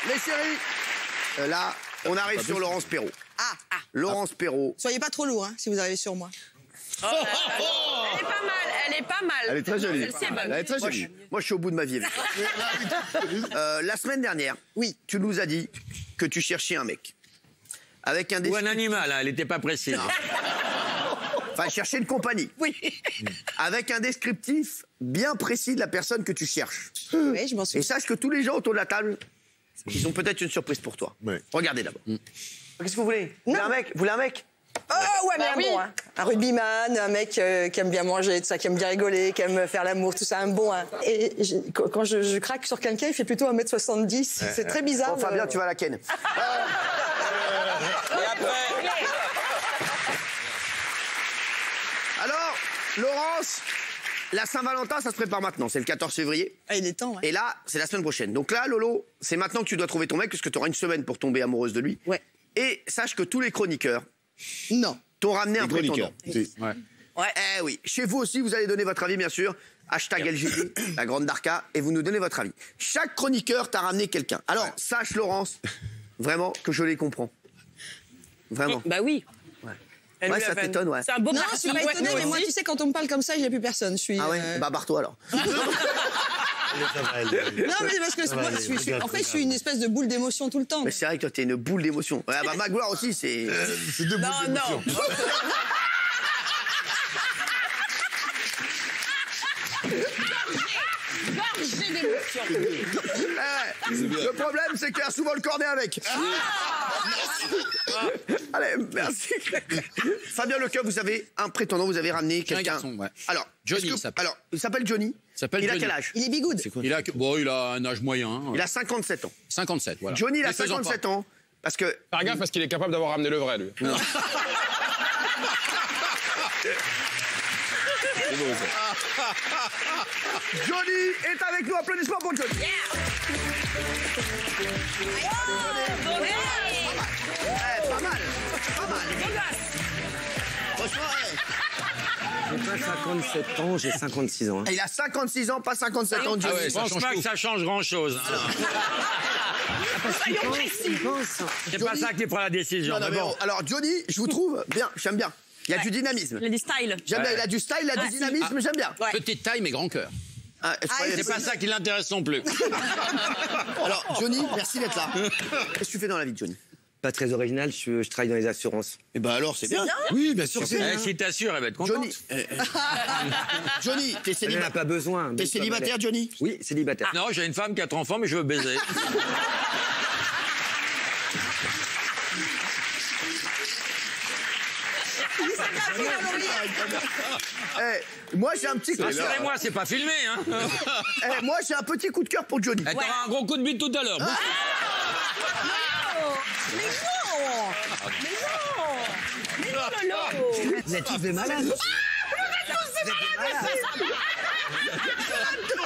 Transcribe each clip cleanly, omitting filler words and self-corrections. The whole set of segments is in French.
les chéris, là, on arrive sur Laurence Perrault. Laurence Perrault. Soyez pas trop lourd, hein, si vous arrivez sur moi. Elle est pas mal, elle est pas mal. Elle est très jolie. Celle-ci est bonne. Elle est très jolie. Moi, je suis au bout de ma vie avec toi. La semaine dernière, oui, tu nous as dit que tu cherchais un mec. Avec un Ou un animal, hein, elle n'était pas précise. Enfin, chercher une compagnie. Oui. Avec un descriptif bien précis de la personne que tu cherches. Oui, je m'en Et souviens. sache que tous les gens autour de la table, ils ont peut-être une surprise pour toi. Ouais. Regardez d'abord. Qu'est-ce que vous voulez? Vous voulez un mec? Vous voulez un mec? Oh, ouais, mais un oui. bon, hein. Un rugbyman, un mec qui aime bien manger, tout ça, qui aime bien rigoler, qui aime faire l'amour, tout ça, un bon. Hein. Et quand je craque sur quelqu'un, il fait plutôt 1m70. C'est très bizarre. Bon, Fabien, tu vas à la ken. Et après, Alors, Laurence, la Saint-Valentin, ça se prépare maintenant. C'est le 14 février. Ah, il est temps, ouais. Et là, c'est la semaine prochaine. Donc là, Lolo, c'est maintenant que tu dois trouver ton mec, parce que tu auras une semaine pour tomber amoureuse de lui. Ouais. Et sache que tous les chroniqueurs Non. t'ont ramené un prétendant. ouais. Eh oui. Chez vous aussi, vous allez donner votre avis, bien sûr. Hashtag LGD, la grande Darka, et vous nous donnez votre avis. Chaque chroniqueur t'a ramené quelqu'un. Alors, sache, Laurence, vraiment que je les comprends. Vraiment. Bah oui. Elle Ouais, lui a ça fait- t'étonne, ouais. C'est un beau Non, garçon. je suis pas Ouais, étonnée, nous mais moi, aussi. tu sais, quand on me parle comme ça, il n'y a plus personne. Je suis. Ah ouais Bah, barre-toi alors. Non, mais parce que moi, en fait, je suis une espèce de boule d'émotion tout le temps. Mais c'est vrai que toi, t'es une boule d'émotion. Ouais, bah, Magloire aussi, c'est. C'est deux Non, boules non. d'émotion. Gorgée d'émotion. Le problème, c'est qu'il y a souvent le cornet avec. Allez, merci. Fabien Lecoeur, vous avez un prétendant, vous avez ramené quelqu'un. garçon, ouais. Alors, Johnny, est-ce que- il s'appelle. alors, il s'appelle Johnny. S'appelle Il a Johnny. quel âge? Il est bigoud. Il a un âge moyen. Hein. Il a 57 ans. 57, voilà. Johnny, il a Ne faisons 57 ans. Parce que. Faire gaffe parce qu'il est capable d'avoir ramené le vrai, lui. Johnny est avec nous. Applaudissements pour Johnny. Pas mal. Pas mal. Franchement, J'ai pas 57 ans, j'ai 56 ans. Hein. il a 56 ans, pas 57 ans, Johnny. Ah ouais, je pense pas que ça change grand-chose. C'est pas ça qui prend la décision. Non, non, mais mais bon. bon. Alors, Johnny, je vous trouve bien. J'aime bien. Il y a du dynamisme. Il a du style. J'aime bien. Il a du style, il a du dynamisme. J'aime bien. Petite taille, mais grand cœur. Ah, je croyais- C'est pas ça qui l'intéresse non plus. Alors, Johnny, merci d'être là. Qu'est-ce que tu fais dans la vie, Johnny? Pas très original, je travaille dans les assurances. Eh ben alors, c'est bien. Oui, bien sûr, c'est Eh, si t'assures, elle va être contente. Johnny, Johnny, t'es Elle n'en a célibataire. pas besoin. T'es célibataire, Johnny? Oui, célibataire. Non, j'ai une femme, 4 enfants, mais je veux baiser. Moi, j'ai un petit coup de cœur. Rassurez-moi, c'est pas filmé, hein. Moi, j'ai un petit coup de cœur pour Johnny. Eh, t'auras un gros coup de bite tout à l'heure. Vous êtes tous des malades.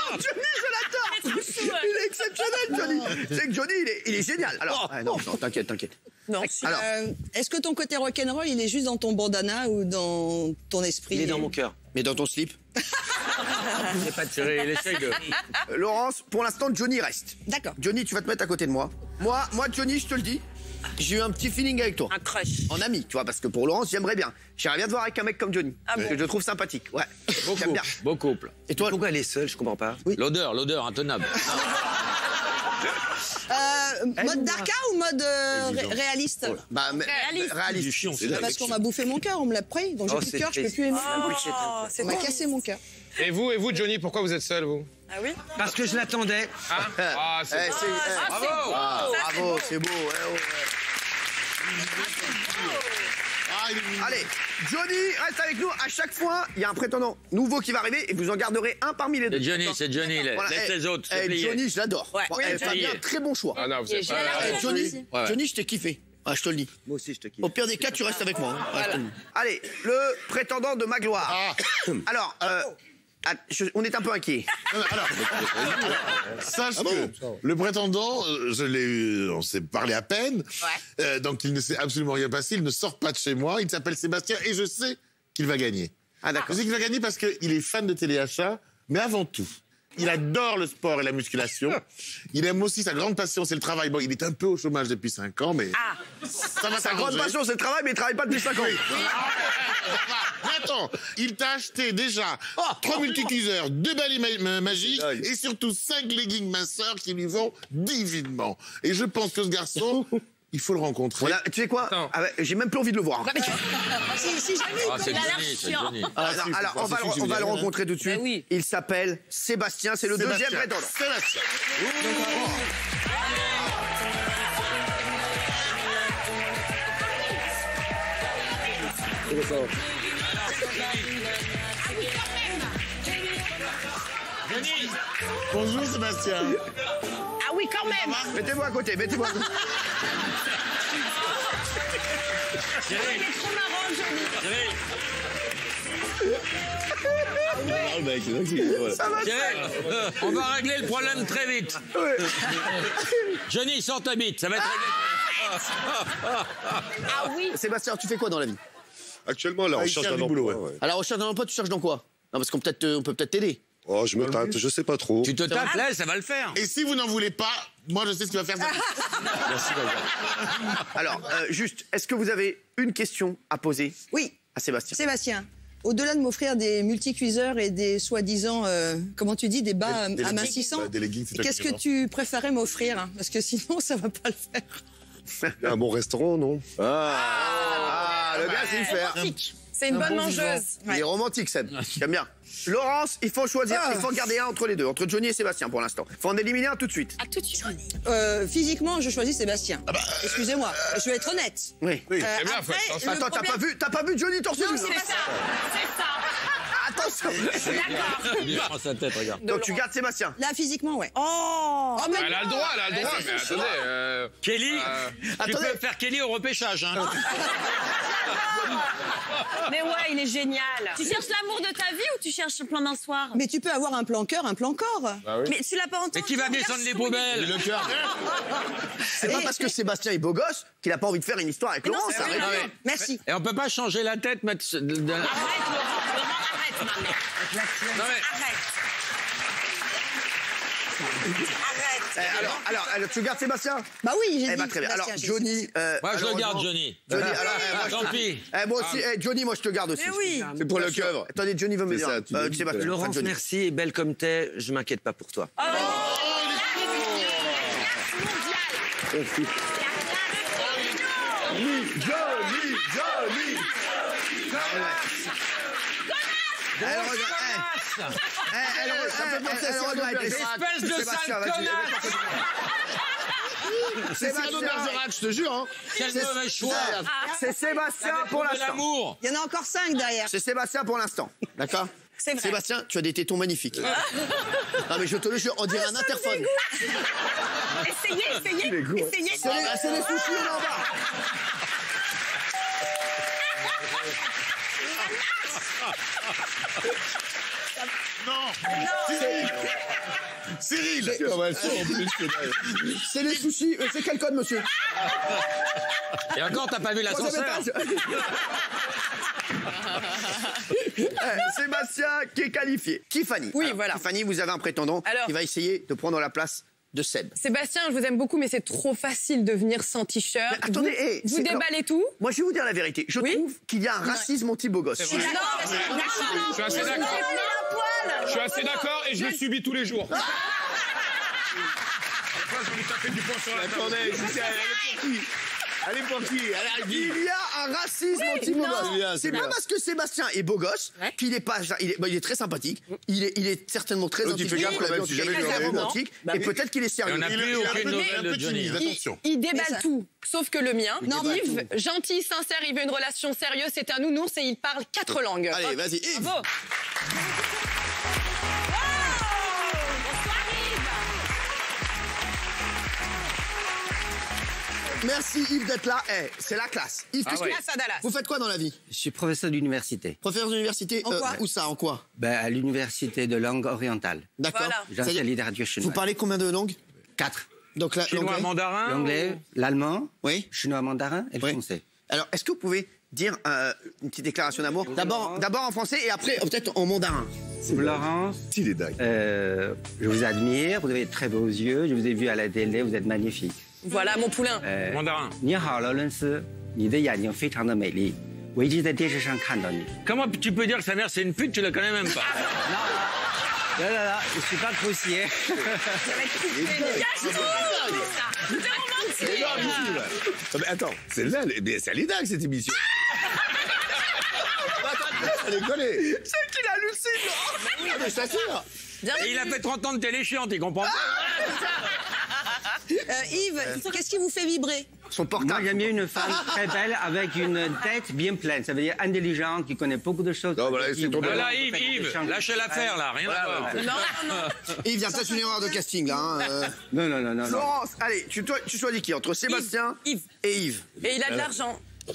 Johnny, je l'adore. Il est exceptionnel, Johnny. C'est que Johnny, il est génial. Alors, non, t'inquiète. Non. Alors, Est-ce que ton côté rock'n'roll, il est juste dans ton bandana ou dans ton esprit? Il est dans mon cœur. mais dans ton slip. J'ai pas tiré, il essaye de... Laurence, pour l'instant, Johnny reste. D'accord. Johnny, tu vas te mettre à côté de moi. Moi, Johnny, je te le dis, j'ai eu un petit feeling avec toi. Un crush. En ami, tu vois, parce que pour Laurence, j'aimerais bien. J'aimerais bien te voir avec un mec comme Johnny. Ah bon? Que je trouve sympathique. Ouais. Beau J'aime bien. couple, beau couple. Et toi, Pourquoi elle est seule, je comprends pas. Oui. L'odeur, intenable. Mode Darka ou mode réaliste? bah, mais- Réaliste. réaliste. Du chiant, C'est c'est Parce qu'on m'a bouffé mon cœur, on me l'a pris, donc j'ai Oh, plus de c'est cœur, je peux triste. plus aimer. Oh, c'est On m'a bon. cassé mon cœur. Et vous, Johnny, pourquoi vous êtes seul, vous? Ah oui? Parce que je l'attendais. Ah, Eh, c'est... c'est- eh, Ah, c'est beau. ah, Ça, c'est bravo, beau. c'est beau. Allez, Johnny, reste avec nous. À chaque fois, il y a un prétendant nouveau qui va arriver et vous en garderez un parmi les deux. C'est Johnny. Voilà, Laisse eh, les autres se eh, plier. Johnny, je l'adore. Ouais. Bon, Oui, eh, Johnny. Fabien, très bon choix. Ah non, vous êtes J'ai pas... l'air Eh, bien, Johnny, Johnny. Ouais. Johnny, je t'ai kiffé. Ah, je te le dis. Moi aussi, je te kiffe. Au pire des cas, tu restes avec moi. Hein. Ouais, je te le dis. Allez, le prétendant de ma gloire. Alors, on est un peu inquiet. Sache que le prétendant, on s'est parlé à peine, donc il ne s'est absolument rien passé, il ne sort pas de chez moi, il s'appelle Sébastien et je sais qu'il va gagner. Ah, d'accord. Je sais qu'il va gagner parce qu'il est fan de téléachat, mais avant tout, Il adore le sport et la musculation. Il aime aussi, sa grande passion, c'est le travail. Bon, il est un peu au chômage depuis 5 ans, mais ça va Sa grande s'arranger. passion, c'est le travail, mais il travaille pas depuis 5 ans. Mais attends, il t'a acheté déjà 3 multicuiseurs, 2 balais magiques et surtout 5 leggings minceurs qui lui vont divinement. Et je pense que ce garçon, il faut le rencontrer. Voilà, tu sais quoi? Attends. Ah ouais, j'ai même plus envie de le voir. Si jamais Ah, c'est Il a l'air Johnny, c'est chiant. Johnny. Alors, on va le rencontrer tout de suite. Bah oui. Il s'appelle Sébastien, c'est le deuxième prétendant. Sébastien. Bonjour Sébastien. Ah oui, quand même. Mettez-vous à côté, mettez-vous à côté. Il est trop marrant, Johnny. Ça va, On va régler le problème très vite. Johnny, sors ta bite, ça va être réglé. Ah oui. Sébastien, tu fais quoi dans la vie? Actuellement, la il recherche cherche d'un du boulot, emploi. ouais. Ouais. À la recherche d'un emploi, tu cherches dans quoi? Non, parce qu'on peut peut-être t'aider. Oh, je me tâte, je sais pas trop. Tu te tapes là, ça va le faire. Et si vous n'en voulez pas, moi je sais ce qu'il va faire. Merci, Valère. Alors, juste, est-ce que vous avez une question à poser Oui, à Sébastien? Sébastien. Au-delà de m'offrir des multicuiseurs et des soi-disant, comment tu dis, des bas Des amincissants, leggings. Des leggings, c'est qu'est-ce que excellent. tu préférais m'offrir hein? Parce que sinon, ça va pas le faire. Un bon restaurant, non? Ah, le gars, c'est faire. C'est une bonne mangeuse. Il est romantique, Seb. J'aime bien. Laurence, il faut choisir, il faut garder un entre les deux, entre Johnny et Sébastien pour l'instant. Il faut en éliminer un tout de suite. À tout de suite. Physiquement, je choisis Sébastien. Excusez-moi, je vais être honnête. Oui. C'est bien, faut après, être le Attends, problème- t'as pas vu Johnny torse nu? C'est ça. C'est ça. Attention. D'accord. Il prend sa tête, regarde. Donc tu gardes Sébastien. Là, physiquement, ouais. Oh, mais Elle a le droit, mais attendez. Kelly, tu Attendez. peux faire Kelly au repêchage. Hein. Mais ouais, il est génial. Tu cherches l'amour de ta vie ou tu cherches le plan d'un soir? Mais tu peux avoir un plan cœur, un plan corps. Mais tu l'as pas entendu. Et qui va descendre les poubelles? Le cœur. C'est pas parce que Sébastien est beau gosse qu'il a pas envie de faire une histoire avec Non, Laurence. c'est vrai. arrête. Merci. Et on peut pas changer la tête, mettre... Arrête, Laurent. Laurent, arrête maintenant. Non, mais- Arrête. Alors, tu gardes Sébastien? Bah oui, j'ai Eh dit. ben très bien. Alors Sébastien, j'ai Johnny. dit. Moi, je le garde, malheureusement- Johnny. Johnny, alors, Tant pis. moi aussi, Johnny, moi je te garde aussi. Mais oui. C'est pour le keuvre. Attendez, Johnny veut me C'est dire. ça, tu l'as dit, Sébastien, Laurence, Johnny. merci, et belle comme t'es, je m'inquiète pas pour toi. Johnny. Elle regrette. Elle regrette. Espèce de Sébastien, sale vas-y. connasse. C'est Cyrano de Bergerac, je te jure. Hein. Quel mauvais choix. C'est Sébastien pour De l'instant. l'amour. Il y en a encore 5 derrière. C'est Sébastien pour l'instant. D'accord? C'est vrai. Sébastien, tu as des tétons magnifiques. Non mais je te le jure, on dirait un interphone. Essayez. C'est les sushis en bas. Cyril. C'est les sushis. C'est quel code, monsieur? Et encore, t'as pas vu l'ascenseur? Troisième étage. Sébastien qui est qualifié. Tiffany. Oui, Alors, voilà. Tiffany, vous avez un prétendant Alors. qui va essayer de prendre la place de Seb. Sébastien, je vous aime beaucoup, mais c'est trop facile de venir sans t-shirt. Mais attendez, vous c'est- déballez tout. Moi, je vais vous dire la vérité. Je Oui. trouve qu'il y a un racisme anti-beau gosse. Je suis assez d'accord. Je suis assez d'accord et je le subis tous les jours. Pourquoi je vais lui taper du poing sur la table? Attendez, elle est pour qui? Il y a un racisme anti-beau gosse. C'est pas parce que Sébastien est beau gosse qu'il est pas. Il est très sympathique. Il est certainement très tu fais gaffe quand même, si jamais très il aurait une. romantique. Et peut-être qu'il est Et sérieux. on n'a plus aucune nouvelle de Johnny. Attention. Il Mais déballe ça- tout, sauf que le mien. Il déballe Yves, gentil, sincère, il veut une relation sérieuse, c'est un nounours et il parle 4 langues. Allez, vas-y, Yves. Bravo. Merci Yves d'être là. C'est la classe. Yves, qu'est-ce ouais. que Grâce à Dallas. vous faites quoi dans la vie? Je suis professeur d'université. Professeur d'université. En quoi? Où ça? En quoi? Ben, à l'université de langue orientale. D'accord. Voilà. J'enseigne la littérature Vous chinoise. parlez combien de langues? 4. Donc Chinois, l'anglais. mandarin. L'anglais, l'allemand, Oui. chinois mandarin et le Oui. français. Alors, est-ce que vous pouvez dire une petite déclaration d'amour? D'abord en français et après peut-être en mandarin. Laurence, Il est dingue. je vous admire, vous avez de très beaux yeux, je vous ai vu à la télé, vous êtes magnifique. Voilà mon poulain. Mandarin. 你好，劳伦斯，你的眼睛非常的美丽，我一直在电视上看到你。 Comment tu peux dire que sa mère c'est une pute, tu la connais même pas? Là, là, là, je suis pas grossier. Non, mais attends, celle-là, mais elle est dingue cette émission. Elle est collée. C'est qu'il hallucine. Ah, mais je t'assure. Et il a fait 30 ans de télé chiante, il comprend pas. Yves, qu'est-ce qui vous fait vibrer? Son Moi, portable. j'aime bien une femme très belle avec une tête bien pleine. Ça veut dire intelligente, qui connaît beaucoup de choses. Non, voilà, c'est tombé. Voilà, Yves, lâchez l'affaire là, rien à voir. Il vient peut-être une erreur de casting là. Hein. Non, non, non, non. non. Florence, allez, tu choisis qui entre Sébastien Yves. et Yves. Et il a de l'argent. Oh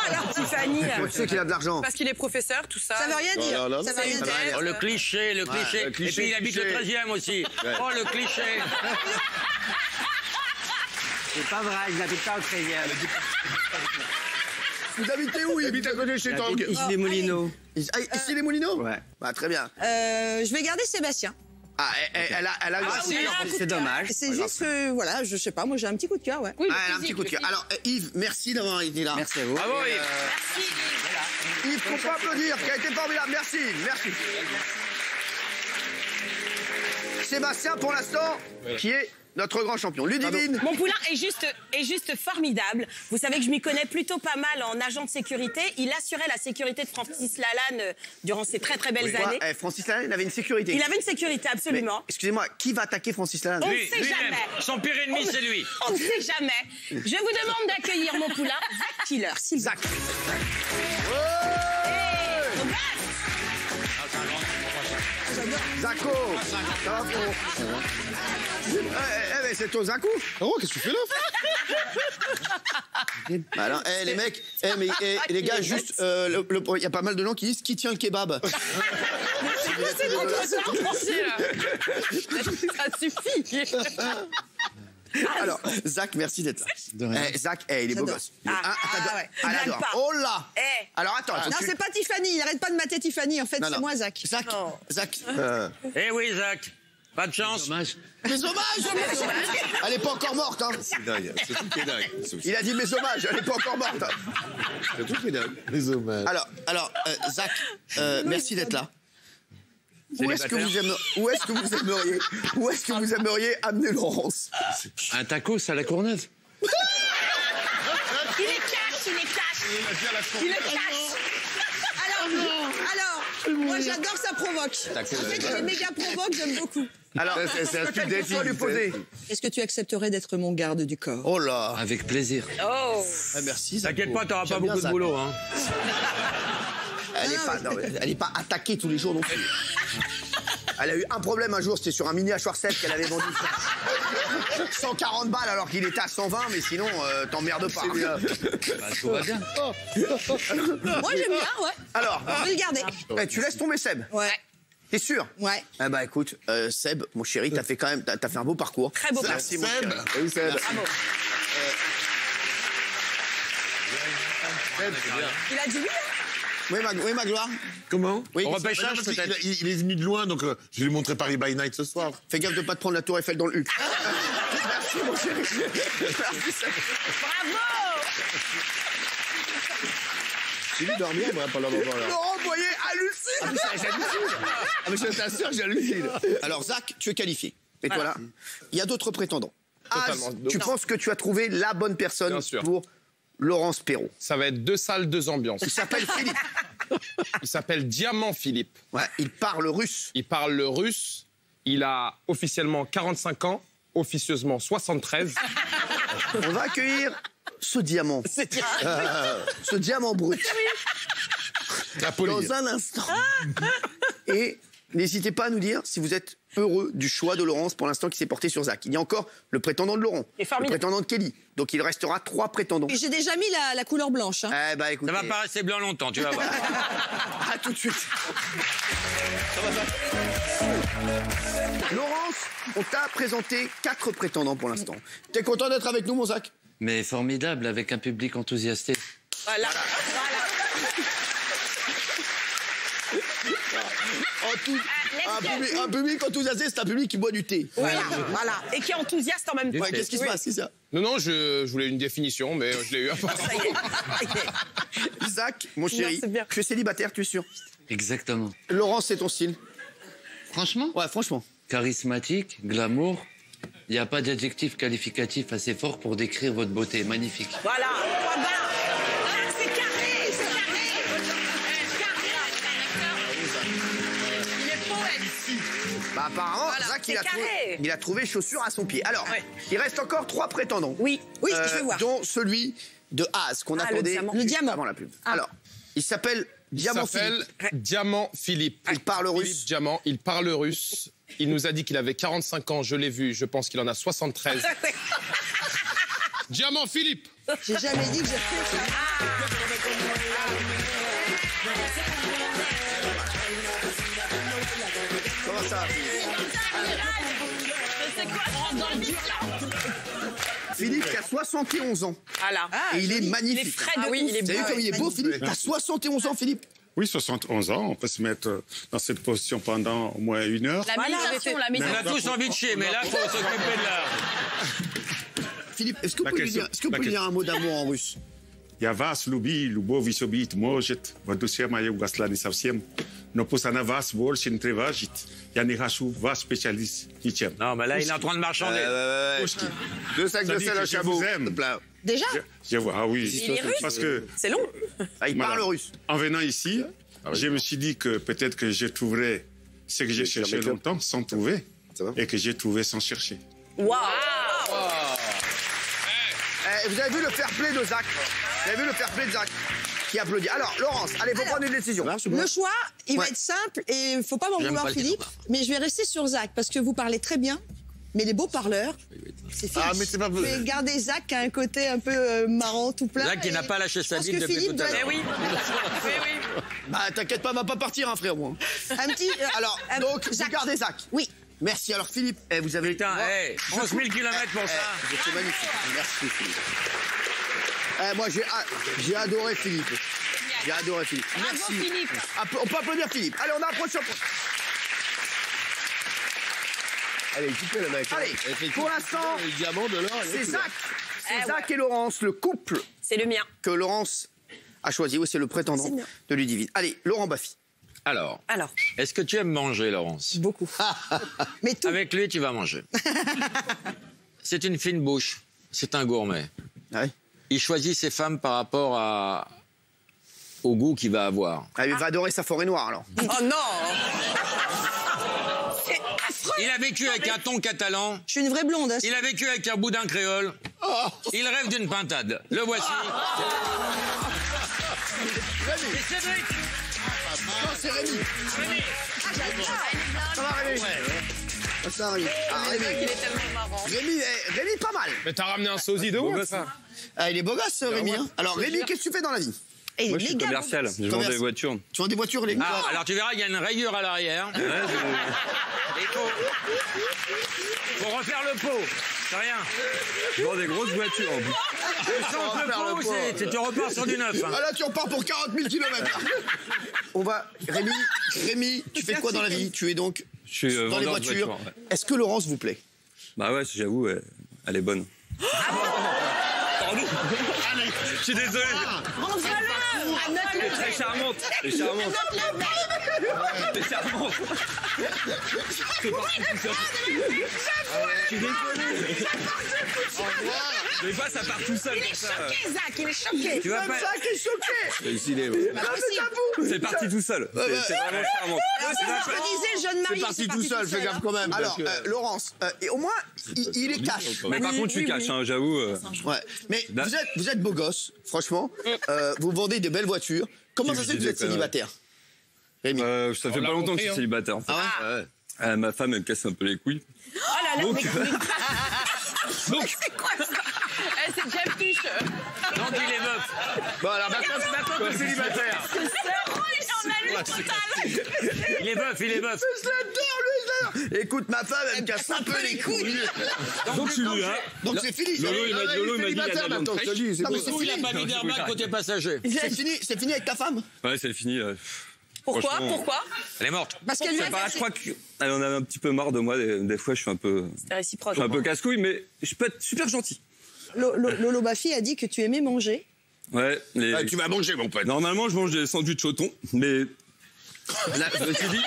alors Tiffany. Toi, tu sais qu'il a de l'argent. Parce qu'il est professeur, tout ça. Ça veut rien dire. non, non, Ça veut rien dire. Oh, le cliché, le cliché. le cliché, Et puis il habite le cliché. 13e aussi. Oh, le cliché. C'est pas vrai, je n'habite pas au 13e. Vous habitez où, Yves? Habite à côté de chez Tanguy. Ici les Moulineaux. Ici les Moulineaux? Ouais. Bah, très bien. Je vais garder Sébastien. Ah, elle a C'est dommage. C'est juste que, voilà, je sais pas, moi j'ai un petit coup de cœur, ouais. Oui, Ah, elle a un petit coup de cœur. Alors, Yves, merci d'avoir été là. Merci à vous. Bravo, Yves. Yves, faut pas applaudir, qui a été formidable. Merci, merci. Sébastien, pour l'instant, qui est notre grand champion. Ludivine. Mon poulain est juste formidable. Vous savez que je m'y connais plutôt pas mal en agent de sécurité. Il assurait la sécurité de Francis Lalanne durant ses très très belles Quoi, années. Francis Lalanne, il avait une sécurité. Il avait une sécurité, Mais, absolument. excusez-moi, qui va attaquer Francis Lalanne? On ne Lui, sait lui-même. jamais. Son pire ennemi, c'est lui. On ne sait jamais. Je vous demande d'accueillir mon poulain, Zach Killer, s'il vous plaît. Zach. Zaco. Ça va, frérot? Mais c'est ton Zaco. Oh, qu'est-ce que tu fais là? Bah alors, les mecs, mais les gars, juste, il y a pas mal de gens qui disent qui tient le kebab. C'est trop français là. Ça suffit. Alors, Zach, merci d'être là. Zach, il est beau gosse. Ah, t'adores. ouais. Elle Blague adore. pas. Oh là. Eh. Alors attends. Non, c'est pas Tiffany, il arrête pas de mater Tiffany, en fait, Non, c'est non. moi, Zach. Zach. Zach. Eh oui, Zach. Pas de chance. Mes hommages. Elle est pas encore morte, hein. C'est dingue, c'est tout qui est dingue. Il a dit mes hommages, elle est pas encore morte. C'est tout qui est dingue. Les hommages. Alors, Zach, merci d'être là. Où est-ce que vous aimeriez amener Laurence? Un tacos à la Courneuve. Il est cash. Il est cash. Alors, moi j'adore ça provoque. En fait, il est méga provoque, j'aime beaucoup. Alors, c'est un speed dating. lui poser. Est-ce que tu accepterais d'être mon garde du corps? Oh là. Avec plaisir. Oh. Ah, merci. Zach. T'inquiète pas, t'auras pas J'aime bien beaucoup de Zach. boulot. Hein. Elle est pas attaquée tous les jours non plus. Elle a eu un problème un jour, c'était sur un mini hachoir 7 qu'elle avait vendu 140 balles alors qu'il était à 120, mais sinon, t'emmerdes pas. Bah, tout va bien. Moi j'aime bien, ouais. Alors, Je vais le garder. tu laisses tomber Seb. Ouais. T'es sûr? Ouais. Eh bah écoute, Seb, mon chéri, t'as fait un beau parcours. Très beau Merci mon Seb. chéri. Oui, Seb. Bravo. Il a dit oui, hein? Oui, ma gloire. Comment? Oui, Au repêchage, Parce qu'il peut-être. il est venu de loin, donc je vais lui montrer Paris by Night ce soir. Fais gaffe de pas te prendre la tour Eiffel dans le huc. Merci mon chéri. Merci Seb. Bravo. J'ai vu dormir, moi, pendant un moment, là. Laurent Boyer hallucine. Ah, mais je t'assure que j'hallucine. Alors Zach, tu es qualifié. Et toi là, il y a d'autres prétendants. Totalement. Tu penses que tu as trouvé la bonne personne Bien sûr. pour Laurence Perrault. Ça va être 2 salles, 2 ambiances. Il s'appelle Philippe. Il s'appelle Diamant Philippe. Ouais, il parle russe. Il parle le russe. Il a officiellement 45 ans, officieusement 73. On va accueillir ce diamant. Ce diamant brut. La police. Dans un instant. Et n'hésitez pas à nous dire si vous êtes heureux du choix de Laurence pour l'instant qui s'est porté sur Zach. Il y a encore le prétendant de Laurent, Et le formidable. prétendant de Kelly. Donc il restera 3 prétendants. Et j'ai déjà mis la couleur blanche. Hein. Eh bah écoutez, Ça va pas rester blanc longtemps, tu vas voir. à tout de suite. Laurence, on t'a présenté 4 prétendants pour l'instant. T'es content d'être avec nous, mon Zach? Mais formidable, avec un public enthousiasté. Voilà. Un public enthousiasté, c'est un public qui boit du thé. Voilà. Et qui est enthousiaste en même temps. Ouais, qu'est-ce qui se passe, c'est ça? Non, je voulais une définition, mais je l'ai eu. Ça y est. Isaac, mon chéri, c'est bien. tu es célibataire, tu es sûr? Exactement. Laurence, c'est ton style? Franchement, Ouais, franchement. charismatique, glamour. Il n'y a pas d'adjectif qualificatif assez fort pour décrire votre beauté. Magnifique. Voilà. Point barre. Ah, c'est carré, c'est carré. Il est poète. Bah, apparemment, Voilà, Zach, c'est carré. il a trouvé chaussure à son pied. Alors, il reste encore 3 prétendants. Oui, je vais voir. Dont celui de Az, qu'on Ah, le attendait diamant. juste Le diamant. avant la pub. Alors, il s'appelle Diamant Philippe. Diamant Philippe. Il parle russe. Philippe Diamant, il parle russe. Il nous a dit qu'il avait 45 ans, je l'ai vu, je pense qu'il en a 73. Diamant Philippe. J'ai jamais dit que j'ai fait ça. Comment ça va, Philippe qui a 71 ans. Voilà. Et il est Il est magnifique. frais de ouf. Vous avez vu comme il est beau, Philippe? T'as 71 ans, Philippe? Oui, 71 ans, on peut se mettre dans cette position pendant au moins 1 heure. La méditation, la On méditation. a tous envie de chier, mais là, il faut s'occuper de la... Philippe, est-ce que vous pouvez lui dire un mot d'amour en russe? Я вас люби, любовь собить может, в душе моей угасла не совсем, но пусть она вас больше не тревожит. Я не хочу вас специалист ничем. Non, mais là, il est en train de marchander. Pushkin. 2 sacs de Ça dit sel que à je chameau. vous aime. Déjà? Je vois, ah oui. Il est russe. Parce que C'est long. Ah, il parle Voilà. russe. En venant ici, je me suis dit que peut-être que je trouverais ce que j'ai cherché longtemps sans trouver et que j'ai trouvé sans chercher. Waouh. Vous avez vu le fair play de Zach? Vous avez vu le fair play de Zach qui applaudit. Alors, Laurence, allez, faut prendre une décision. Le choix, il va Ouais. être simple et il faut pas m'en J'aime vouloir, pas le Philippe. ketchup. Mais je vais rester sur Zach parce que vous parlez très bien. Mais les beaux parleurs, c'est Philippe. Ah, mais c'est pas Je possible. vais garder Zach qui a un côté un peu marrant, tout plein. Zach qui et n'a pas lâché je sa pense bite que depuis Philippe tout à doit- l'heure. Oui. Oui. Bah, t'inquiète pas, va pas partir, hein, frère, moi. Un petit. Alors, donc, vous Zach. gardez Zach. Oui. Merci. Alors, Philippe, vous avez... Putain, 11 000 km pour ça. C'est magnifique. Merci, Philippe. Moi, j'ai adoré Philippe. J'ai adoré Philippe. Merci. Philippe. On peut applaudir Philippe. Allez, on approche sur... Allez, écoutez le mec. Allez, pour l'instant, Le diamant de l'or. c'est Zach. C'est Zach et Laurence, le couple C'est le mien. que Laurence a choisi. Oui, c'est le prétendant de Ludivine. Allez, Laurent Baffy. Alors, Alors, est-ce que tu aimes manger, Laurence? Beaucoup. Mais tout. Avec lui, tu vas manger. C'est une fine bouche. C'est un gourmet. Ouais. Il choisit ses femmes par rapport au goût qu'il va avoir. Ah, il va adorer sa forêt noire, alors. oh non. Il a vécu avec un ton catalan. Je suis une vraie blonde. Hein. Il a vécu avec un boudin créole. Il rêve d'une pintade. Le voici. C'est Cédric. Non, c'est Rémi. Ça va, Rémi? Ça va, Rémi. Ah, Rémi. Il est tellement marrant. Rémi, pas mal. Mais t'as ramené un sosie de ouf, ça. Ah, il est beau gosse, Rémi. Hein. Alors, Rémi, qu'est-ce que tu fais dans la vie? Et il Moi, est je suis méga commercial. beau. Je vends des voitures. Tu vends des voitures, les Ah, alors tu verras, il y a une rayure à l'arrière. Il faut refaire le pot. C'est rien. Je vends des grosses voitures. Sans le pot, tu repars sur du neuf. hein. Ah là, tu repars pour 40 000 km. On va... Rémi, tu fais quoi dans la vie? Tu es donc Je suis dans les vendeur de voitures. voitures. Ouais. Est-ce que Laurence vous plaît? Bah ouais, j'avoue, elle est bonne. Je suis désolé. Elle est très charmante. Elle est charmante. Elle est charmante. Je suis désolé. Des fois, ça part tout seul comme ça. Zach, il est choqué. Tu vas Même pas... Zach est choqué. Décidé, C'est parti tout seul. C'est vraiment charmant. C'est ce que disait jeune Marie. C'est parti tout seul, fais gaffe quand même. Alors, Laurence, et au moins, il est cash. Mais par contre, je suis cash, hein, j'avoue. Ouais. Mais vous êtes beau gosse, franchement. Vous vendez de belles voitures. Comment ça se fait que vous êtes célibataire? Rémi. Ça fait pas longtemps que je suis célibataire. En fait. Ah ouais? Ma femme, elle me casse un peu les couilles. Oh là là, Donc, c'est quoi ça? C'est Jeff Fish. Donc il est veuf. Bon, alors maintenant, t'es célibataire. Il en a lu total. Il est veuf, il est veuf. Je l'adore, lui, je l'adore. Écoute, ma femme, elle me casse un peu les couilles. donc je suis venu, hein. Donc c'est fini. Lolo, il m'a dit, il y a Célibataire de la maintenant, viande je te dis. C'est Non, mais bon. c'est Il fini. n'a pas mis d'airbag côté passager. C'est fini avec ta femme? Ouais, c'est fini. Pourquoi Franchement. Pourquoi Elle est morte. Parce qu'elle lui a Je crois qu'elle en avait un petit peu marre de moi. Des fois, je suis un peu, C'était réciproque. casse-couille, mais je peux être super gentil. Lolo Baffy a dit que tu aimais manger. Ouais. Ah, tu vas manger, mon pote. Normalement, je mange des sandwichs au thon, mais là, je me suis dit.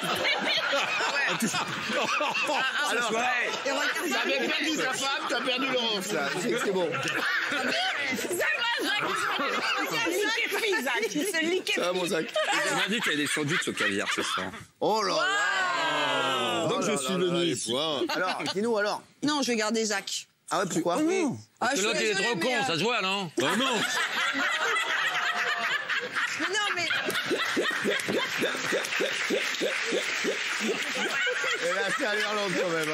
Alors, T'avais perdu ta femme, t'as perdu Laurence, là. c'est bon. Il se liquait. Ça va, mon Zach? On m'a dit qu'il y avait des sandwichs au caviar ce soir. Oh là là. Donc je suis venu ici. Alors, dis-nous alors. Non, je vais garder Zach. Ah ouais, pourquoi? Parce que l'autre, il est trop con, ça se voit, non? Oh non. Non, mais... Elle a fait à l'Irlande quand même.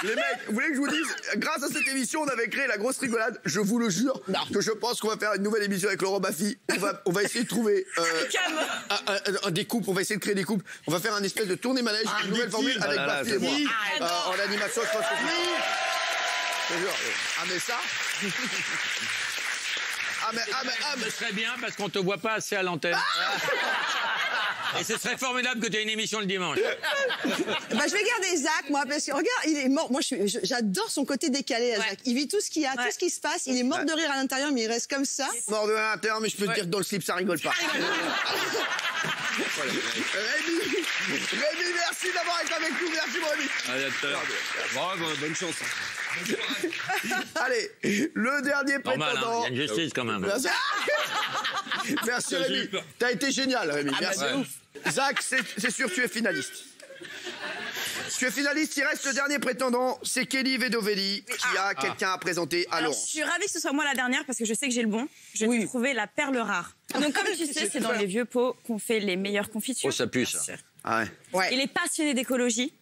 Les mecs, vous voulez que je vous dise, grâce à cette émission, on avait créé la grosse rigolade. Je vous le jure que je pense qu'on va faire une nouvelle émission avec Laurent Baffy. On va essayer de trouver des couples. On va essayer de créer des couples. On va faire un espèce de tournée manège, une nouvelle formule avec Baffy et moi. En animation, je pense que je te jure. Ah mais ça. Ce serait bien parce qu'on te voit pas assez à l'antenne. Et ce serait formidable que tu aies une émission le dimanche. Bah, je vais garder Zach, moi, parce que regarde, il est mort. Moi, j'adore son côté décalé, Zach. Il vit tout ce qu'il y a, tout ce qui se passe. Il est mort de rire à l'intérieur, mais il reste comme ça. Mort de rire à l'intérieur, mais je peux te dire que dans le slip, ça rigole pas. Rémi, merci d'avoir été avec nous. Merci, mon ami. Allez, à tout à l'heure. Bravo, bonne chance. Allez, le dernier Normal, prétendant. il y a une justice quand même. Merci, merci Rémi. T'as été génial, Rémi. Merci. Zach, c'est sûr, tu es finaliste. Tu es finaliste, il reste le dernier prétendant, c'est Kelly Vedovelli qui a quelqu'un à présenter à Alors, Laurent. je suis ravie que ce soit moi la dernière parce que je sais que j'ai le bon. Je vais te trouver la perle rare. Donc, comme tu sais, c'est dans les vieux pots qu'on fait les meilleures confitures. Oh, ça pue, ça. Ah ouais. Il est passionné d'écologie.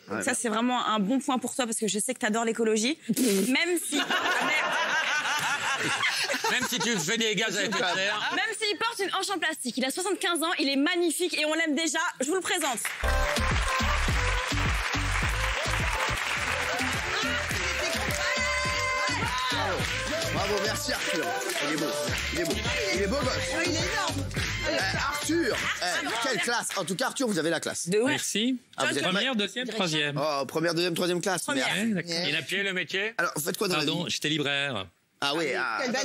Donc ça, c'est vraiment un bon point pour toi parce que je sais que tu adores l'écologie. Même si... Même si tu fais des gaz à effet de serre. Même s'il porte une hanche en plastique. Il a 75 ans, il est magnifique et on l'aime déjà. Je vous le présente. Bravo, merci Arthur. Il est beau, il est beau. Il est beau gosse. Il est énorme. Arthur, quelle classe. En tout cas, Arthur, vous avez la classe. Merci. Vous êtes Première, deuxième, troisième. Oh, première, deuxième, troisième classe. Première. Merci. Ouais, d'accord. Et la pied, le métier? Alors, vous faites quoi dans la Pardon, vie? j'étais libraire. Ah oui, Quelle belle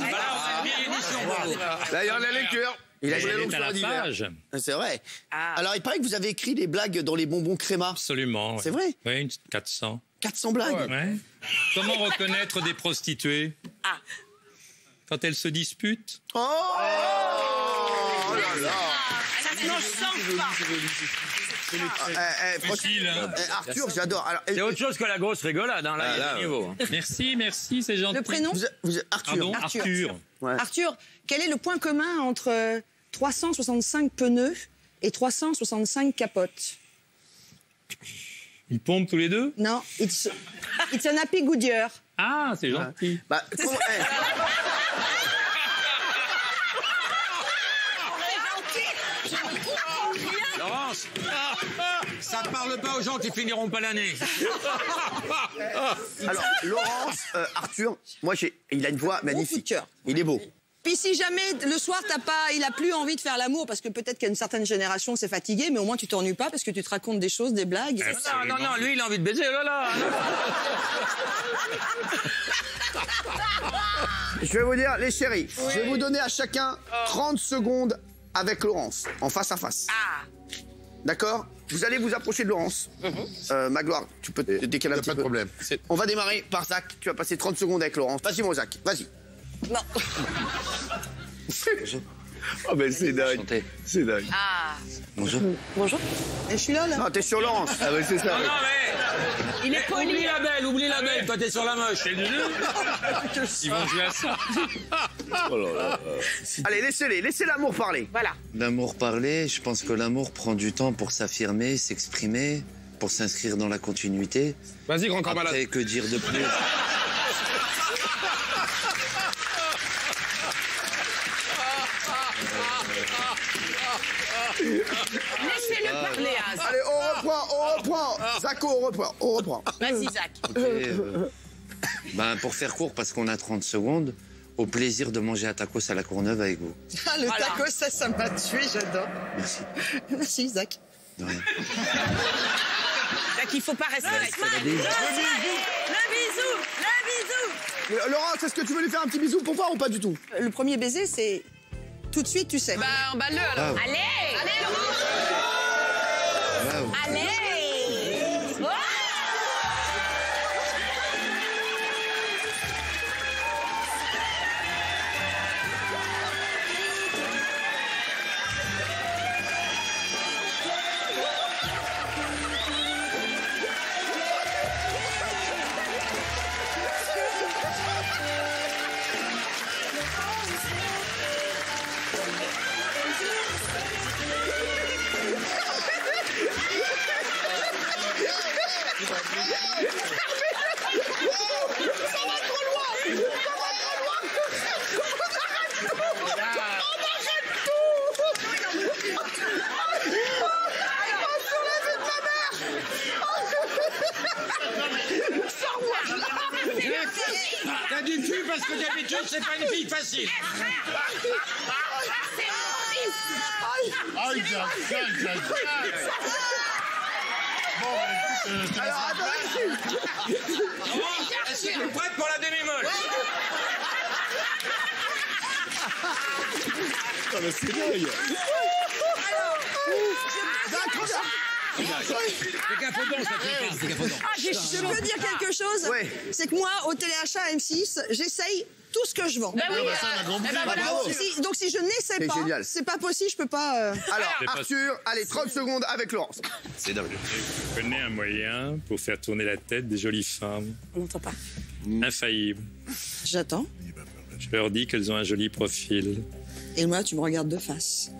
D'ailleurs, la lecture. il a Elle joué est à la page. C'est vrai. Alors, il paraît que vous avez écrit des blagues dans les bonbons créma. Absolument. Ouais. C'est vrai? Oui, 400. 400 blagues. Ouais. Comment reconnaître des prostituées? Quand elles se disputent? Oh là là. Ça ne change pas. Facile, hein. Arthur, j'adore. Alors, C'est autre chose que la grosse rigolade, hein, là, il y a du niveau. Merci, merci, c'est gentil. Le prénom? Arthur. Pardon, Arthur. Ouais. Arthur, quel est le point commun entre 365 pneus et 365 capotes? Ils pompent tous les deux? Non, it's an happy Goodyear. Ah, c'est gentil. Bah, Laurence, ça parle pas aux gens qui finiront pas l'année. alors, Laurence, Arthur, moi, il a une voix magnifique. coup de cœur. Il est beau. Puis si jamais le soir il a plus envie de faire l'amour parce que peut-être qu'à une certaine génération c'est fatigué, mais au moins tu t'ennuies pas parce que tu te racontes des choses, des blagues. Non, lui, il a envie de baiser, oh là là. Je vais vous dire, les chéris, je vais vous donner à chacun 30 secondes avec Laurence, en face à face. D'accord? Vous allez vous approcher de Laurence. Magloire, tu peux te décaler un petit peu. Pas de problème. On va démarrer par Zach. Tu vas passer 30 secondes avec Laurence. Vas-y, mon Zach, vas-y. Non. Oh, mais c'est dingue. Enchanté. C'est dingue. Bonjour. Bonjour. Et je suis là. Non, t'es sur Laurence. Ah, ouais, c'est ça. Non, mais... Il est poli. Oublie la belle, toi t'es sur la moche. Ils vont jouer à ça. Oh là là. Allez, laissez l'amour parler. Voilà. L'amour parler, je pense que l'amour prend du temps pour s'affirmer, s'exprimer, pour s'inscrire dans la continuité. Vas-y, grand corps malade. Après, que dire de plus? Laissez-le parler, Az. Allez, on reprend. Zach, on reprend. Vas-y, Zach. Ben, pour faire court, parce qu'on a 30 secondes, Au plaisir de manger un tacos à la Courneuve avec vous. Ah, le taco, ça m'a tué, j'adore. Merci. Merci, Isaac. De rien. Il faut pas rester avec moi. Le bisou. Laurence, est-ce que tu veux lui faire un petit bisou pour voir ou pas du tout? Le premier baiser, c'est tout de suite, tu sais. Bah, emballe-le alors. Allez. Allez, Laurence. Allez. T'as du cul parce que d'habitude, c'est pas une fille facile. Alors, attendez. Est-ce que tu es prête pour la demi-molle? Non, mais c'est dingue. Je peux dire quelque chose? C'est que moi, au téléachat M6, j'essaye tout ce que je vends. Bah oui. Donc si je n'essaie pas, c'est pas possible, je peux pas... Alors, Arthur, allez, 30 secondes avec Laurence. C'est dingue. Je connais un moyen pour faire tourner la tête des jolies femmes. On n'entend pas. Infaillible. J'attends. Je leur dis qu'elles ont un joli profil. Et moi, tu me regardes de face.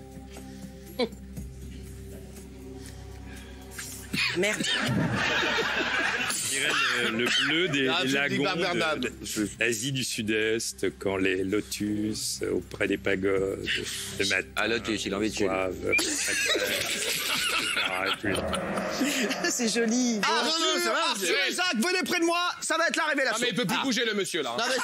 Merde. Je dirais le bleu des lagons d'Asie du Sud-Est, quand les lotus auprès des pagodes, le matin. Ah, lotus, il en veut tuer. C'est joli. Arthur et Isaac, venez près de moi, ça va être la révélation. Ah, mais il peut plus bouger, le monsieur, là. Non, mais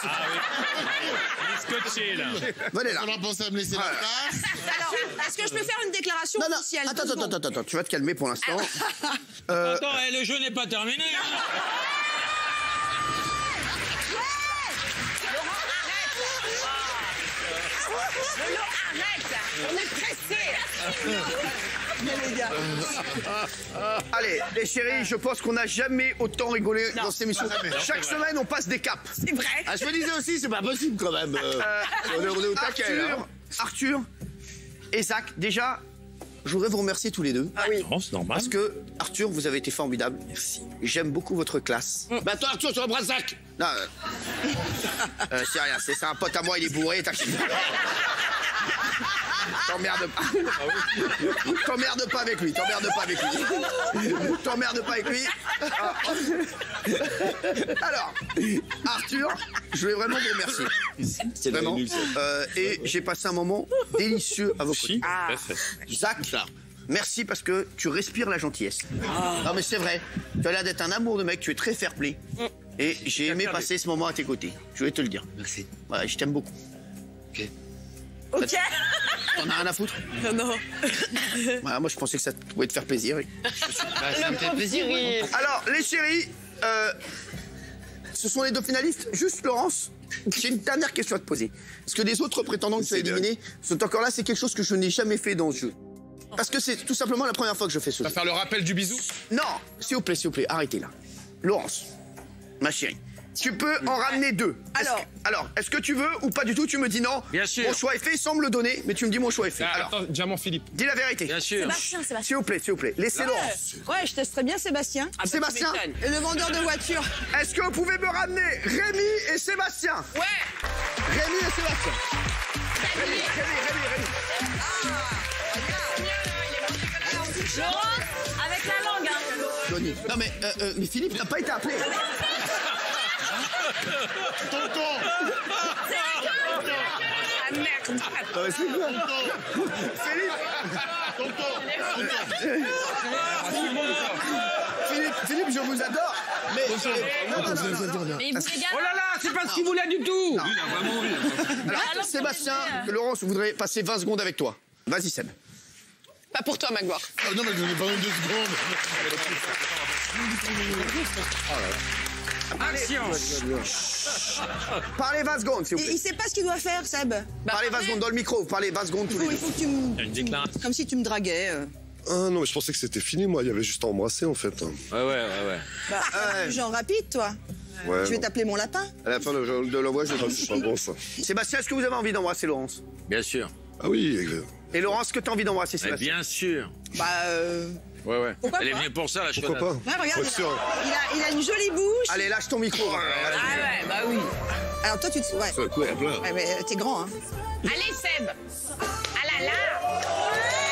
Il est scotché, là. venez là. On a pensé à me laisser la place. Alors, est-ce que je peux faire une déclaration officielle? Attends, tu vas te calmer pour l'instant. Attends, le jeu n'est pas terminé. Arrête. On est pressés. Allez, les chéris, je pense qu'on n'a jamais autant rigolé dans cette émission. Chaque semaine, on passe des caps. C'est vrai. Ah, je me disais aussi, c'est pas possible quand même. On est au taquet, là. Arthur et Zach, déjà, je voudrais vous remercier tous les deux. Ah oui. Non, c'est normal. Parce que, Arthur, vous avez été formidable. Merci. J'aime beaucoup votre classe. Bah, toi, Arthur, tu embrasses Zach. Non, c'est rien, c'est un pote à moi, il est bourré, t'inquiète. T'emmerdes pas. T'emmerdes pas avec lui, t'emmerdes pas avec lui. T'emmerdes pas avec lui. Alors, Arthur, je voulais vraiment vous remercier. C'est vraiment. Et j'ai passé un moment délicieux à vos côtés. Zach, merci parce que tu respires la gentillesse. Non mais c'est vrai, tu as l'air d'être un amour de mec, tu es très fair-play. Et j'ai aimé passer ce moment à tes côtés. Je voulais te le dire. Merci. Ouais, je t'aime beaucoup. Ok. Ok. T'en as rien à foutre? Non. Voilà, moi je pensais que ça pouvait te faire plaisir. Ça me fait plaisir. Alors, les chéris, ce sont les deux finalistes. Juste, Laurence, j'ai une dernière question à te poser. Parce que les autres prétendants que tu as éliminés sont encore là. C'est quelque chose que je n'ai jamais fait dans ce jeu. Parce que c'est tout simplement la première fois que je fais ce jeu. Tu vas faire le rappel du bisou? Non, s'il vous plaît, arrêtez là. Laurence, ma chérie, tu peux en ramener deux. Alors, est-ce que tu veux ou pas du tout? Tu me dis non. Bien sûr. Mon choix est fait, il semble le donner, mais tu me dis mon choix est fait. Alors, attends, Diamant Philippe. Dis la vérité. Bien sûr. Sébastien. S'il vous plaît, laissez Laurence. Ouais, je testerais bien Sébastien. Ah bah, Sébastien. tu m'étonnes. Et le vendeur de voitures. Est-ce que vous pouvez me ramener Rémi et Sébastien? Ouais. Rémi et Sébastien. Rémi. Laurence, avec la langue, hein. Johnny. Non mais Philippe n'a pas été appelé. Tonton. Ah merde. Philippe, je vous adore. Mais il vous régale. Oh là là, c'est pas ce qu'il voulait du tout. Il a vraiment envie. Alors, Sébastien, Laurence voudrait passer 20 secondes avec toi. Vas-y, Seb. Pas pour toi, Magloire. Ah non, mais je n'ai pas eu 2 secondes. Action. Parlez 20 secondes, s'il vous plaît. Il sait pas ce qu'il doit faire, Seb. Parlez 20 secondes dans le micro, vous parlez 20 secondes tous les Il deux. faut que tu me... Comme si tu me draguais. Ah non, mais je pensais que c'était fini, moi. Il y avait juste à embrasser, en fait. Ouais. Bah, genre rapide, toi. Ouais, Je vais t'appeler mon lapin. À la fin de l'envoi, je vais c'est pas bon, ça. Sébastien, est-ce que vous avez envie d'embrasser Laurence? Bien sûr. Ah oui. Et Laurence, est-ce que tu as envie d'embrasser Mais Sébastien? bien sûr. Bah, Ouais. Pourquoi Elle est pas venue pour ça, la Pourquoi chaudasse. pas? ouais, regarde, Faut être sûr. il a une jolie bouche. Allez, lâche ton micro. Ah ouais, bah oui. Alors toi, tu te... Ouais. Ça court à plein. Ouais, mais t'es grand, hein. Allez, Seb. Ah là là.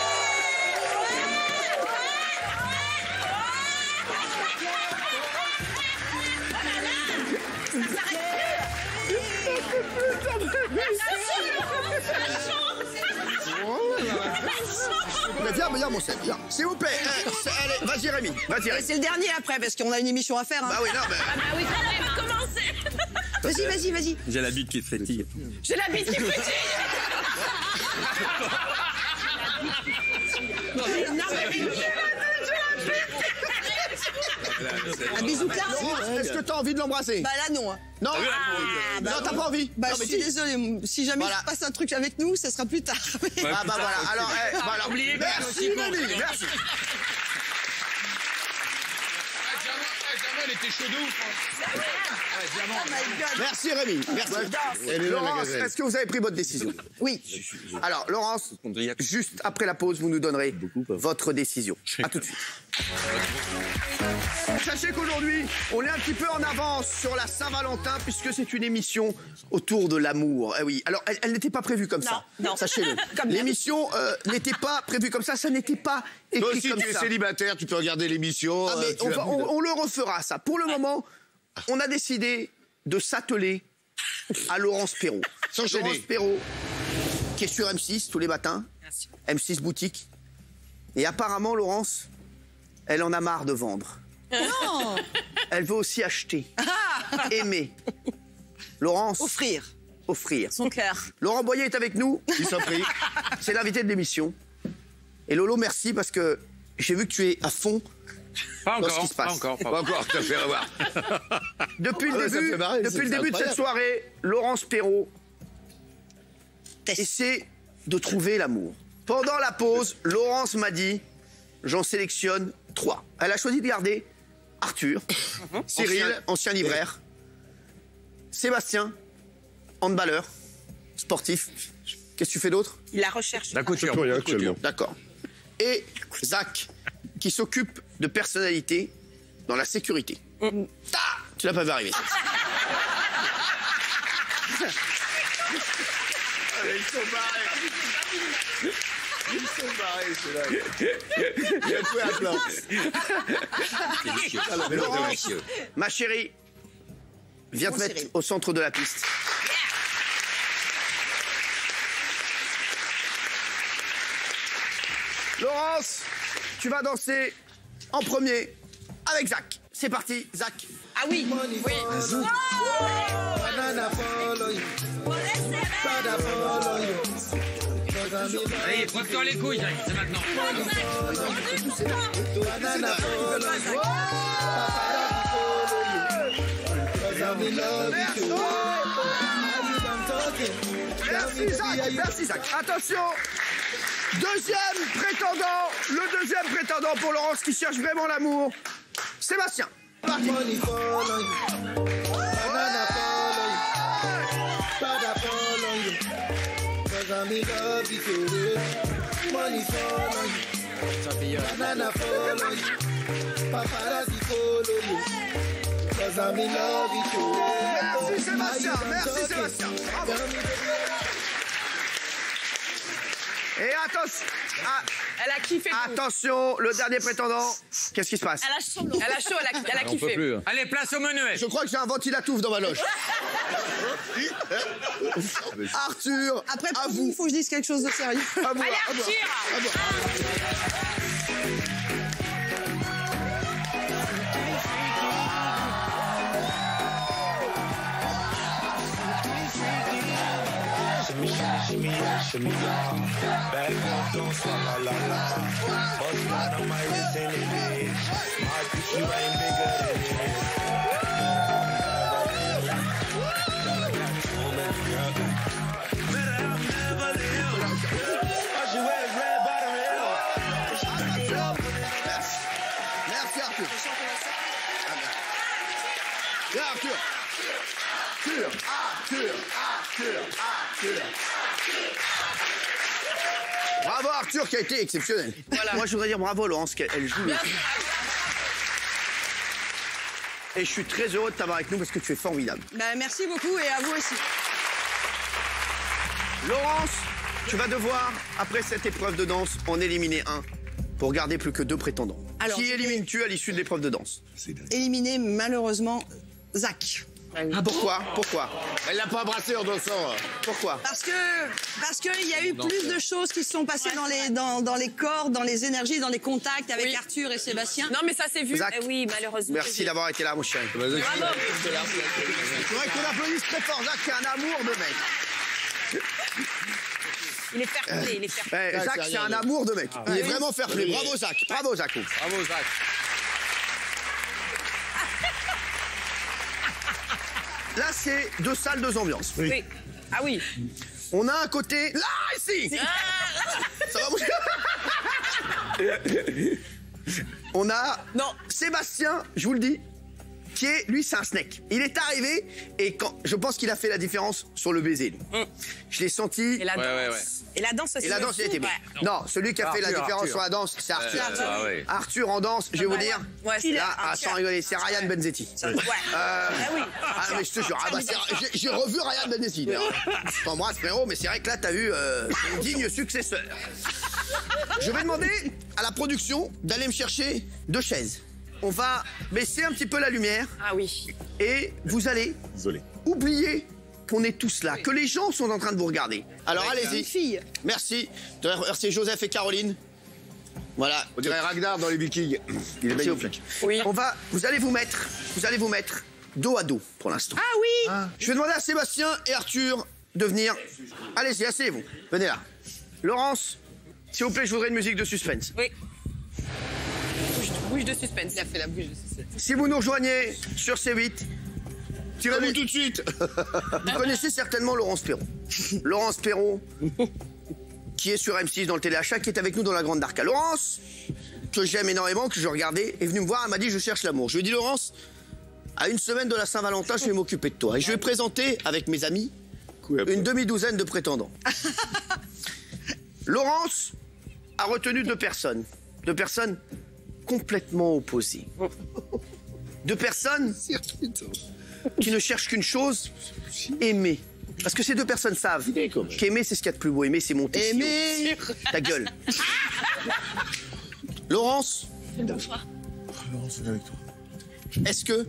Mais viens, mon Seb, viens. S'il vous plaît, allez, vas-y, Rémi. Vas-y, Et Rémi. c'est le dernier après, parce qu'on a une émission à faire. Hein. Bah oui, non, mais... Ah bah oui, quand même, commencez. Vas-y. J'ai la bite qui frétille. J'ai la bite qui frétille. Non, mais Un bisou clair. Est-ce que t'as envie de l'embrasser? Bah là, non. Hein. Non non, t'as pas envie? Bah Non, je mais suis dis- désolée. Si jamais Voilà. il se passe un truc avec nous, ça sera plus tard. Ah bah voilà, alors... oubliez pas Merci, aussi bon. Rémi, merci. Elle était chaud de ouf. Merci, Rémi. Merci. Laurence, est-ce que vous avez pris votre décision? Oui. Alors, Laurence, juste après la pause, vous nous donnerez votre décision. À tout de suite. Sachez qu'aujourd'hui, on est un petit peu en avance sur la Saint-Valentin puisque c'est une émission autour de l'amour. Eh oui, alors elle n'était pas prévue comme ça. Non. Sachez-le. L'émission n'était pas prévue comme ça n'était pas écrit Toi aussi, comme tu es ça. célibataire, tu peux regarder l'émission. Ah, mais on le refera, ça. Pour le moment, on a décidé de s'atteler à Laurence Perrault. Laurence Perrault, qui est sur M6 tous les matins. M6 Boutique. Et apparemment, Laurence, elle en a marre de vendre. Non. Elle veut aussi acheter, aimer. Laurence. Offrir. Son cœur. Laurent Boyer est avec nous. Il s'en prie. C'est l'invité de l'émission. Et Lolo, merci parce que j'ai vu que tu es à fond. Pas dans ce encore, qui se passe. pas encore, je te fais revoir. Depuis Ah ouais, le ça me début, fait marrer, depuis c'est le début de cette incroyable. soirée, Laurence Perrault essaie de trouver l'amour. Pendant la pause, Laurence m'a dit, j'en sélectionne 3. Elle a choisi de garder Arthur, Cyril, ancien libraire, Sébastien, handballeur, sportif. Qu'est-ce que tu fais d'autre? La recherche. La couture. Rien actuellement. D'accord. Et Zach, qui s'occupe de personnalité dans la sécurité. Ta tu l'as pas vu arriver. Ils sont barrés. Ils sont barrés, ceux-là. Il a tout à plat. Laurence, ma chérie, viens te mettre au centre de la piste. Laurence, tu vas danser en premier avec Zach. C'est parti, Zach. Ah oui, oui. Allez, frotte-toi les couilles, Zach, c'est maintenant. Merci Zach, merci Zach. Attention, deuxième prétendant, le deuxième prétendant pour Laurence qui cherche vraiment l'amour, Sébastien. Parti. Merci Sébastien, merci Sébastien. Bravo. Et attention, Elle a kiffé. attention, le dernier prétendant, qu'est-ce qui se passe? Elle a chaud, elle a kiffé. Allez, place au menuet. Je crois que j'ai un ventilatouf dans ma loge. Arthur, Après, à vous. il faut que je dise quelque chose de sérieux. À vous, Allez, à vous, Arthur. à vous. Shimmy shimmy, shimmy shimmy Back up, don't swallow la la. Bust down on my wrist and it bitch. My bitch, you ain't bigger than it. Merci Arthur. Viens Arthur. Arthur. Bravo Arthur qui a été exceptionnel. Voilà. Moi je voudrais dire bravo Laurence, qu'elle joue. Et je suis très heureux de t'avoir avec nous parce que tu es formidable. Bah, merci beaucoup et à vous aussi. Laurence, tu vas devoir, après cette épreuve de danse, en éliminer un pour garder plus que 2 prétendants. Alors, qui élimines-tu à l'issue de l'épreuve de danse? Éliminer malheureusement Zach. Ah, pourquoi? Elle l'a pas embrassé en dansant. Pourquoi? Parce qu'il y a eu plus de choses qui se sont passées dans les corps, dans les énergies, dans les contacts avec Arthur et Sébastien. Non, mais ça s'est vu. Zach, oui, malheureusement. Merci d'avoir été là, mon chéri. Bravo. Il faudrait qu'on applaudisse très fort. Zach, c'est un amour de mec. Il est fair-play, Zach, c'est un amour de mec. Il est vraiment fair-play. Bravo, Zach. Bravo, Zach. Là, c'est 2 salles, 2 ambiances. Oui. Ah oui. On a un côté... Là, ici. Ça va bouger. On a... Non. Sébastien, je vous le dis, qui est... Lui, c'est un snake. Il est arrivé et je pense qu'il a fait la différence sur le baiser. Lui. Je l'ai senti... Et la danse. Et la danse aussi. Et la danse, il était bon. Non, celui qui a fait la différence sur la danse, c'est Arthur. Arthur en danse, je vais vous dire. Là, sans rigoler, c'est Ryan Benzetti. Mais je te jure, j'ai revu Ryan Benzetti. Je t'embrasse, frérot, mais c'est vrai que là, t'as vu un digne successeur. Je vais demander à la production d'aller me chercher 2 chaises. On va baisser un petit peu la lumière. Ah oui. Et vous allez oublier qu'on est tous là, que les gens sont en train de vous regarder. Alors allez-y. Merci. Merci Joseph et Caroline. Voilà. On dirait Ragnar dans les Vikings. Il est magnifique. Oui. Vous allez vous mettre dos à dos pour l'instant. Ah oui. Je vais demander à Sébastien et Arthur de venir. Allez-y, asseyez-vous. Venez là. Laurence, s'il vous plaît, je voudrais une musique de suspense. Oui. Bouche de suspense. Il a fait la bouche de suspense. Si vous nous rejoignez sur C8, tirez-vous tout de suite. Vous connaissez certainement Laurence Perrault. Laurence Perrault, qui est sur M6 dans le téléachat, qui est avec nous dans la Grande Darka. Laurence, que j'aime énormément, que je regardais, est venue me voir, elle m'a dit « Je cherche l'amour ». Je lui ai dit « Laurence, à 1 semaine de la Saint-Valentin, je vais m'occuper de toi. Et je vais présenter, avec mes amis, une demi-douzaine de prétendants. » Laurence a retenu 2 personnes. 2 personnes complètement opposées. 2 personnes qui ne cherchent qu'une chose, aimer. Parce que ces 2 personnes savent qu'aimer, c'est ce qu'il y a de plus beau. Aimer, c'est monter. Aimer. Ta gueule. Laurence. Laurence, on est avec toi. Est-ce que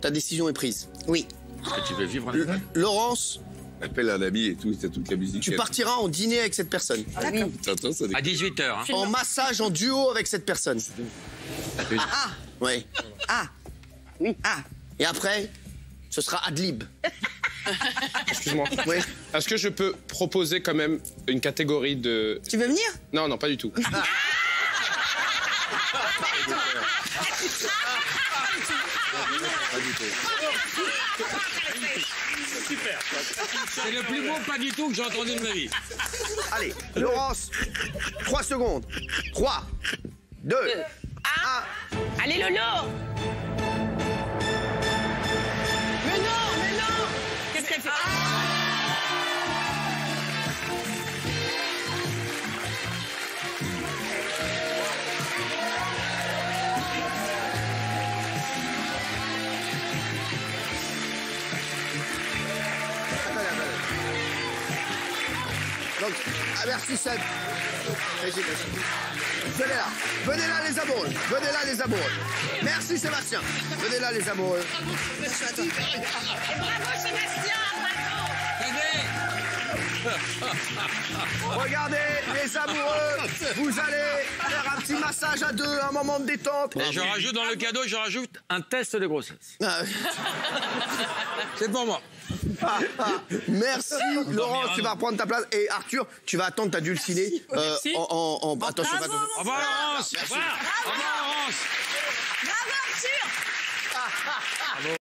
ta décision est prise? Oui. Est-ce que tu veux vivre avec elle? Laurence. Appelle un ami et tout, t'as toute la musique. Tu partiras en dîner avec cette personne. À 18h. Hein. En massage, en duo avec cette personne. Oui. Oui. Et après, ce sera Adlib. Excuse-moi. Oui. Est-ce que je peux proposer quand même une catégorie de... Tu veux venir? Non, non, pas du tout. Super. C'est le plus beau pas du tout que j'ai entendu de ma vie. Allez, Laurence, 3 secondes. 3, 2, 1. Allez, Lolo. Mais non. Qu'est-ce qu'elle fait? Donc, merci Seb. Venez là les amoureux. Venez là les amoureux. Merci Sébastien. Venez là les amoureux. Bravo Sébastien, Regardez les amoureux. Vous allez faire un petit massage à 2, un moment de détente. Et je rajoute dans le cadeau, je rajoute un test de grossesse. C'est pour moi. Merci, Laurence, tu vas reprendre ta place. Et Arthur, tu vas attendre ta dulcinée. Merci. Attention, Bravo, attention. Au revoir, Laurence. Au revoir, Laurence. Bravo, Arthur.